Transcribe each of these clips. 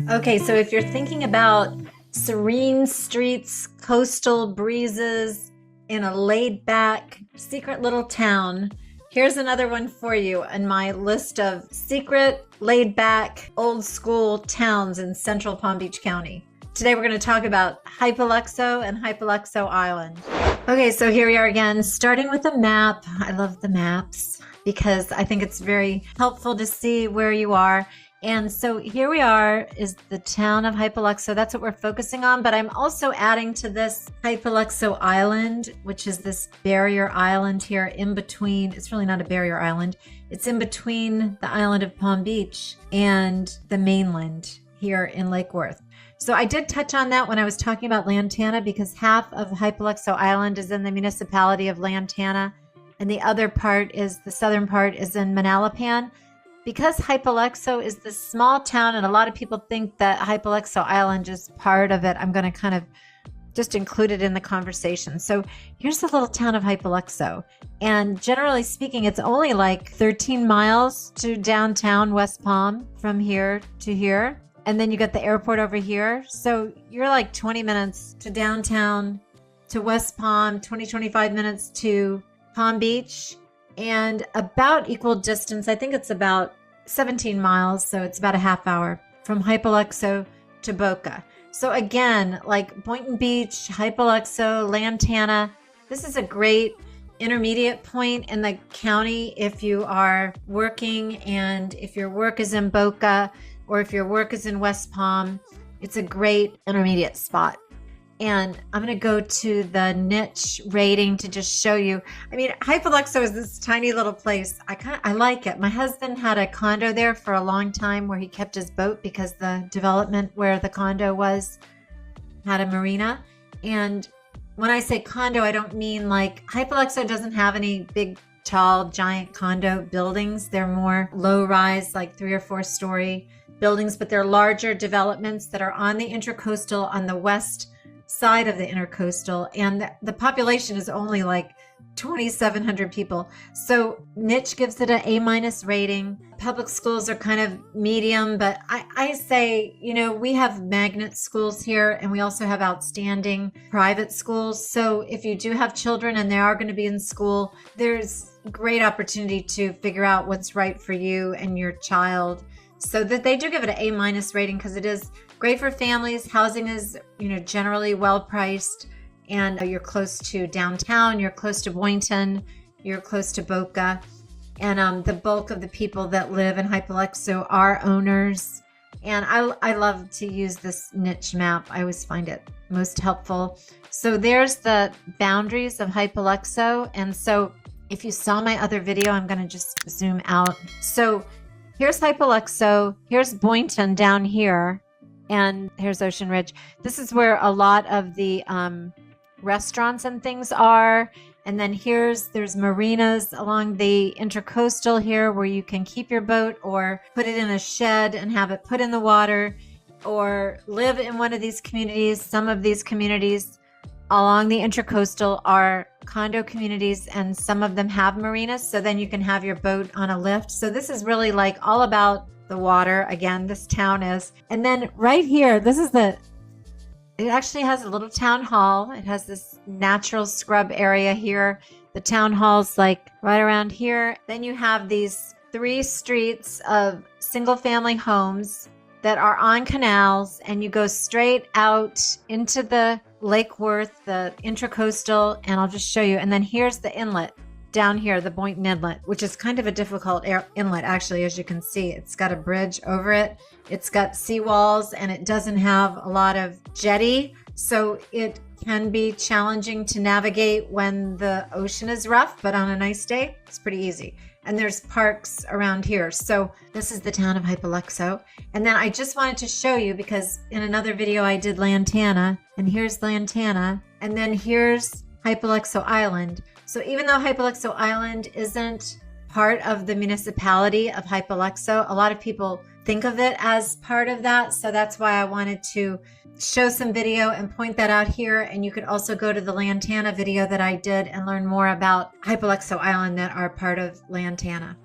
Okay, so if you're thinking about serene streets, coastal breezes, in a laid back, secret little town, here's another one for you in my list of secret, laid back, old school towns in central Palm Beach County. Today we're going to talk about Hypoluxo and Hypoluxo Island. Okay, so here we are again, starting with a map. I love the maps because I think it's very helpful to see where you are. And so here we are is the town of Hypoluxo. That's what we're focusing on. But I'm also adding to this Hypoluxo Island, which is this barrier island here in between. It's really not a barrier island. It's in between the island of Palm Beach and the mainland here in Lake Worth. So I did touch on that when I was talking about Lantana because half of Hypoluxo Island is in the municipality of Lantana. And the other part is, the southern part is in Manalapan. Because Hypoluxo is this small town and a lot of people think that Hypoluxo Island is part of it, I'm going to kind of just include it in the conversation. So here's the little town of Hypoluxo. And generally speaking, it's only like 13 miles to downtown West Palm from here to here. And then you got the airport over here. So you're like 20 minutes to downtown, to West Palm, 25 minutes to Palm Beach. And about equal distance, I think it's about 17 miles, so it's about a half hour from Hypoluxo to Boca. So again, like Boynton Beach, Hypoluxo, Lantana, this is a great intermediate point in the county if you are working and if your work is in Boca or if your work is in West Palm, it's a great intermediate spot. And I'm going to go to the niche rating to just show you. I mean, Hypoluxo is this tiny little place. I like it. My husband had a condo there for a long time where he kept his boat because the development where the condo was had a marina. And when I say condo, I don't mean like Hypoluxo doesn't have any big, tall, giant condo buildings. They're more low rise, like 3 or 4 story buildings, but they're larger developments that are on the Intracoastal on the west side of the Intercoastal, and the population is only like 2,700 people. So niche gives it an A- rating. Public schools are kind of medium, but I say, you know, we have magnet schools here and we also have outstanding private schools. So if you do have children and they are going to be in school, there's great opportunity to figure out what's right for you and your child. So that they do give it an A- rating because it is great for families. Housing is, you know, generally well priced, and you're close to downtown, you're close to Boynton, you're close to Boca, and the bulk of the people that live in Hypoluxo are owners. And I love to use this niche map. I always find it most helpful. So there's the boundaries of Hypoluxo, and so if you saw my other video, I'm going to just zoom out. So here's Hypoluxo, here's Boynton down here, and here's Ocean Ridge. This is where a lot of the restaurants and things are. And then there's marinas along the Intercoastal here where you can keep your boat or put it in a shed and have it put in the water or live in one of these communities. Some of these communities along the Intercoastal are condo communities and some of them have marinas. So then you can have your boat on a lift. So this is really like all about the water. Again, this town is. And then right here, it actually has a little town hall. It has this natural scrub area here. The town hall's like right around here. Then you have these 3 streets of single family homes that are on canals, and you go straight out into the Lake Worth, the Intracoastal, and I'll just show you. And then here's the inlet down here, the Boynton Inlet, which is kind of a difficult inlet, actually, as you can see. It's got a bridge over it. It's got seawalls, and it doesn't have a lot of jetty, so it can be challenging to navigate when the ocean is rough, but on a nice day, it's pretty easy. And there's parks around here. So this is the town of Hypoluxo. And then I just wanted to show you because in another video I did Lantana, and here's Lantana, and then here's Hypoluxo Island. So even though Hypoluxo Island isn't part of the municipality of Hypoluxo, a lot of people think of it as part of that. So that's why I wanted to show some video and point that out here. And you could also go to the Lantana video that I did and learn more about Hypoluxo Island that are part of Lantana.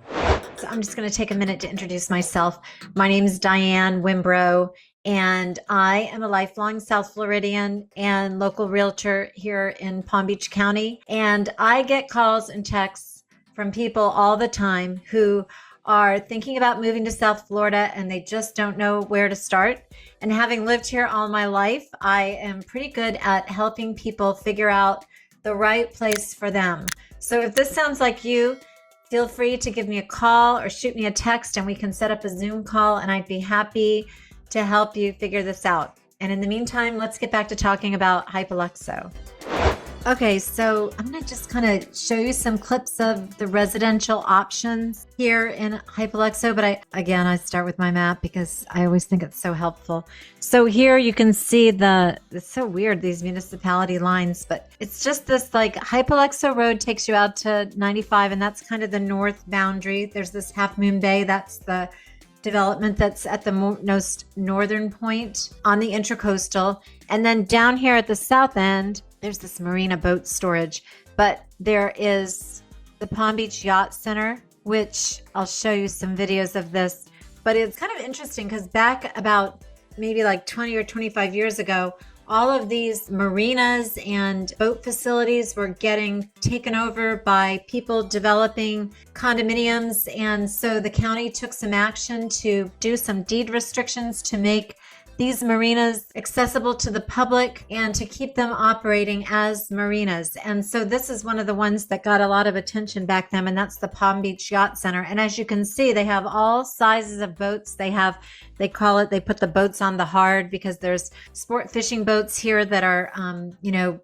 So I'm just going to take a minute to introduce myself. My name is Diane Wimbrow, and I am a lifelong South Floridian and local realtor here in Palm Beach County. And I get calls and texts from people all the time who are thinking about moving to South Florida and they just don't know where to start. And having lived here all my life, I am pretty good at helping people figure out the right place for them. So if this sounds like you, feel free to give me a call or shoot me a text and we can set up a Zoom call, and I'd be happy to help you figure this out. And in the meantime, let's get back to talking about Hypoluxo. Okay, so I'm going to just kind of show you some clips of the residential options here in Hypoluxo, but I start with my map because I always think it's so helpful. So here you can see it's so weird, these municipality lines, but it's just this like Hypoluxo Road takes you out to 95, and that's kind of the north boundary. There's this Half Moon Bay, that's the development that's at the most northern point on the Intracoastal. And then down here at the south end, there's this marina boat storage, but there is the Palm Beach Yacht Center, which I'll show you some videos of this. But it's kind of interesting because back about maybe like 20 or 25 years ago, all of these marinas and boat facilities were getting taken over by people developing condominiums. And so the county took some action to do some deed restrictions to make these marinas accessible to the public and to keep them operating as marinas. And so this is one of the ones that got a lot of attention back then, and that's the Palm Beach Yacht Center. And as you can see, they have all sizes of boats. They put the boats on the hard because there's sport fishing boats here that are,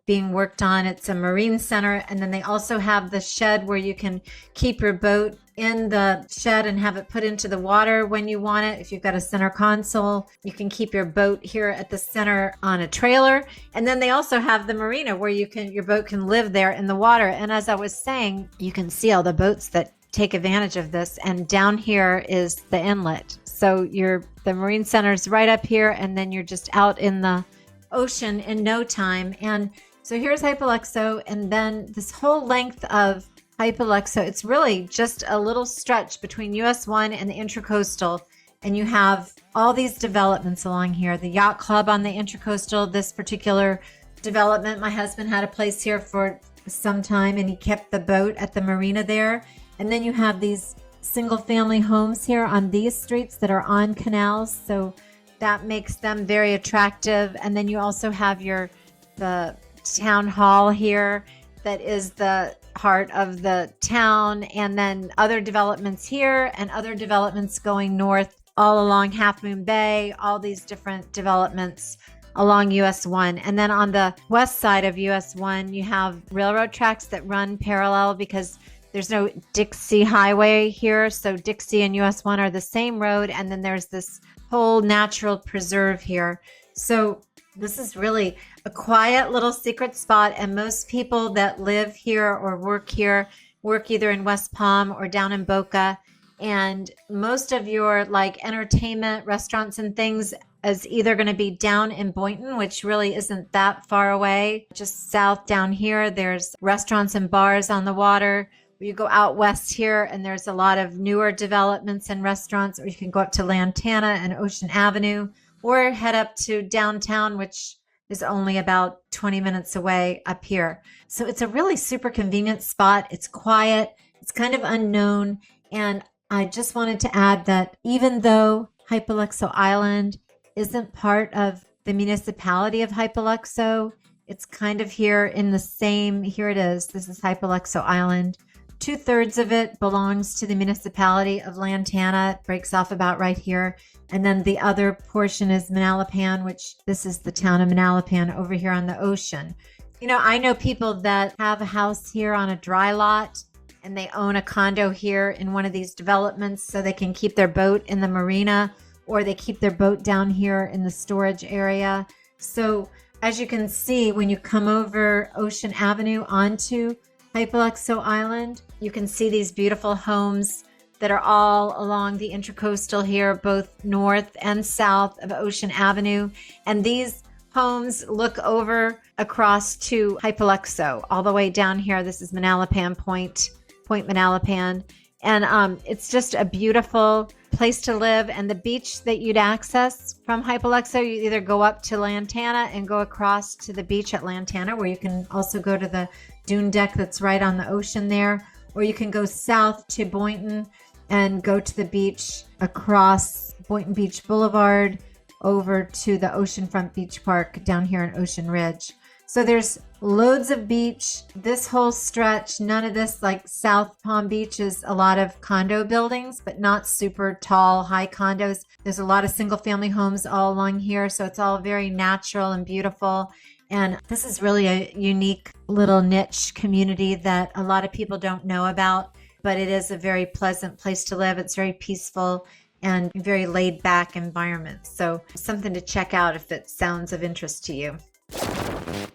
being worked on. It's a marine center. And then they also have the shed where you can keep your boat in the shed and have it put into the water when you want it. If you've got a center console, you can keep your boat here at the center on a trailer. And then they also have the marina where your boat can live there in the water. And as I was saying, you can see all the boats that take advantage of this. And down here is the inlet. So the marine center is right up here, and then you're just out in the ocean in no time. And so here's Hypoluxo, and then this whole length of Hypoluxo, it's really just a little stretch between US 1 and the Intracoastal, and you have all these developments along here. The yacht club on the Intracoastal, this particular development, my husband had a place here for some time and he kept the boat at the marina there. And then you have these single family homes here on these streets that are on canals, so that makes them very attractive. And then you also have the town hall here that is the heart of the town, and then other developments here and other developments going north all along Half Moon Bay, all these different developments along US 1. And then on the west side of US 1, you have railroad tracks that run parallel because there's no Dixie Highway here. So Dixie and US 1 are the same road. And then there's this whole natural preserve here. So this is really a quiet little secret spot, and most people that live here or work here work either in West Palm or down in Boca. And most of your like entertainment, restaurants and things is either going to be down in Boynton, which really isn't that far away. Just south down here, there's restaurants and bars on the water. You go out west here and there's a lot of newer developments and restaurants, or you can go up to Lantana and Ocean Avenue, or head up to downtown, which is only about 20 minutes away up here. So it's a really super convenient spot. It's quiet. It's kind of unknown. And I just wanted to add that even though Hypoluxo Island isn't part of the municipality of Hypoluxo, it's kind of here in the same, here it is. This is Hypoluxo Island. 2/3 of it belongs to the municipality of Lantana. It breaks off about right here. And then the other portion is Manalapan, which this is the town of Manalapan over here on the ocean. You know, I know people that have a house here on a dry lot and they own a condo here in one of these developments so they can keep their boat in the marina, or they keep their boat down here in the storage area. So as you can see, when you come over Ocean Avenue onto Hypoluxo Island, you can see these beautiful homes that are all along the Intracoastal here, both north and south of Ocean Avenue. And these homes look over across to Hypoluxo all the way down here. This is Manalapan Point Manalapan. And it's just a beautiful place to live. And the beach that you'd access from Hypoluxo, you either go up to Lantana and go across to the beach at Lantana, where you can also go to the dune deck that's right on the ocean there, or you can go south to Boynton and go to the beach across Boynton Beach Boulevard over to the Oceanfront Beach Park down here in Ocean Ridge. So there's loads of beach. This whole stretch, none of this, like South Palm Beach, is a lot of condo buildings, but not super tall, high condos. There's a lot of single family homes all along here. So it's all very natural and beautiful. And this is really a unique little niche community that a lot of people don't know about, but it is a very pleasant place to live. It's very peaceful and very laid back environment. So something to check out if it sounds of interest to you.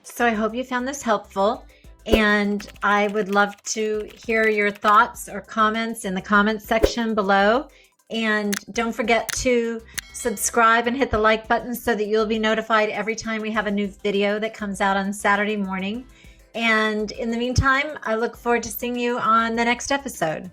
So I hope you found this helpful, and I would love to hear your thoughts or comments in the comments section below. And don't forget to subscribe and hit the like button so that you'll be notified every time we have a new video that comes out on Saturday morning. And in the meantime, I look forward to seeing you on the next episode.